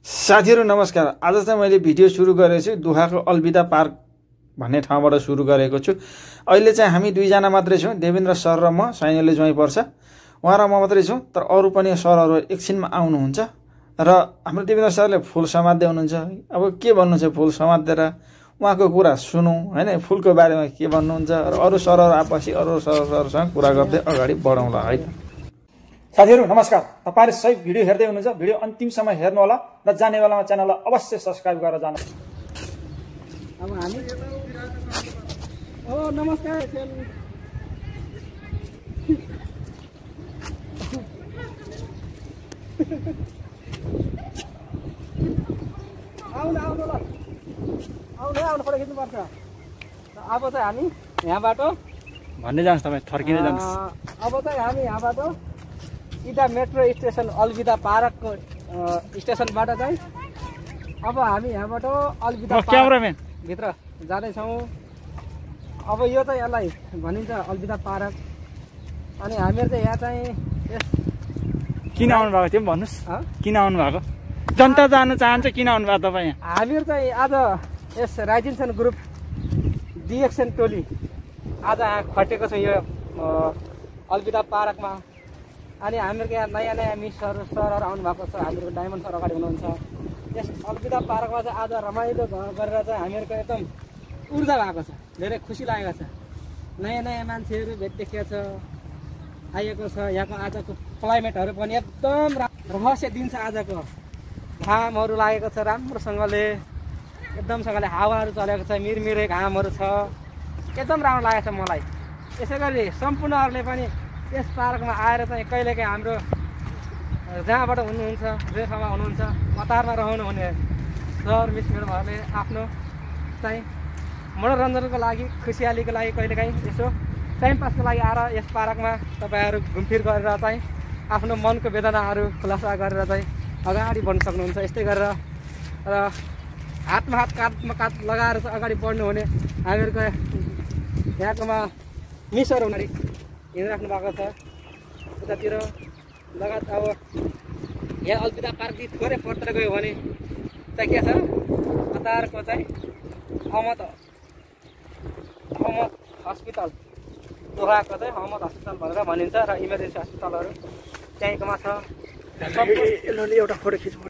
साथीहरु नमस्कार। आज चाहिँ मैले भिडियो सुरु गरेको छु दुहाको अलविदा पार्क भन्ने ठाउँबाट सुरु गरेको छु। अहिले चाहिँ हामी दुईजना मात्रै छौं, देवेन्द्र सर र म। साइनले ज्वाइँ पर्छ, उहाँ र म मात्रै छौं। तर अरु पनि सरहरु एकछिनमा आउनुहुन्छ र हाम्रो देवेन्द्र सरले फूल समात्दै हुनुहुन्छ। अब के भन्नुहुन्छ फूल समातेर उहाँको कुरा सुनौं हैन, फूलको बारेमा के भन्नुहुन्छ र अरु सरहरु आपसी अरु सरहरुसँग कुरा गर्दै अगाडि बढौँला है। साथीहरु नमस्कार। तपाईहरु सबै भिडियो हेर्दै हुनुहुन्छ, भिडियो अन्तिमसम्म हेर्नु होला र जाने बेलामा च्यानललाई अवश्य सब्स्क्राइब गरेर जानु। अब हामी नमस्कार आउनु फोटो खिच्नुपर्छ। अब चाहिँ हामी यहाँबाट भन्ने जान्छ, तपाई थर्किने जान्छ। अब चाहिँ हामी यहाँबाट सिधा मेट्रो स्टेसन अलविदा पार्कको स्टेसनबाट चाहिँ अब हामी यहाँबाट अलविदा क्यामेराम्यान भित्र जाँदैछौँ। अब यो चाहिँ यसलाई भनिन्छ अलविदा पार्क। अनि हामीहरू चाहिँ यहाँ चाहिँ किन आउनु भएको थियो भन्नुस्? किन आउनु भएको? जनता जान चाहन्छ, किन आउनु भएको तपाईँ? हामीहरू चाहिँ आज यस राइजिन्सन ग्रुप डिएक्सन टोली आज खटेको छौँ यो अलविदा पार्कमा। अनि हामीहरूको यहाँ नयाँ नयाँ मिसहरू सरहरू आउनु भएको छ। हामीहरूको डायमन्ड सर अगाडि हुनुहुन्छ। यस अलविदा पार्कमा चाहिँ आज रमाइलो गरेर चाहिँ हामीहरूको एकदम ऊर्जा भएको छ, धेरै खुसी लागेको छ। नयाँ नयाँ मान्छेहरू भेट देखिएको छ, आइएको छ। यहाँको आजको क्लाइमेटहरू पनि एकदम रहस्य दिन छ। आजको घामहरू लागेको छ राम्रोसँगले, एकदमसँगले हावाहरू चलेको छ, मिरमिरे घामहरू छ। एकदम राम्रो लागेको छ मलाई। यसै गरी सम्पूर्णहरूले पनि यस पार्कमा आएर चाहिँ कहिलेकाहीँ हाम्रो जहाँबाट हुनुहुन्छ, जे ठाउँमा हुनुहुन्छ, कतारमा रहनुहुने सर मिसहरूले आफ्नो चाहिँ मनोरञ्जनको लागि, खुसियालीको लागि कहिलेकाहीँ यसो टाइम पासको लागि आएर यस पार्कमा तपाईँहरू घुमफिर गरेर चाहिँ आफ्नो मनको वेदनाहरू खुलासा गरेर चाहिँ अगाडि बढ्न सक्नुहुन्छ। यस्तै गरेर र हातमा हात काँधमा काँध लगाएर चाहिँ अगाडि बढ्नु हुने हामीहरूको यहाँकोमा मिसहरू हुनाले हिँडिराख्नु भएको छ। उतातिर लगात अब यहाँ अलविदा पार्कदेखि थोरै परतिर गयो भने चाहिँ के छ, कतारको चाहिँ अहमद हस्पिटल, दोहाको चाहिँ अहमद हस्पिटल भनेर भनिन्छ र इमर्जेन्सी हस्पिटलहरू त्यहीँकोमा छ। एउटा फोटो खिच्नु।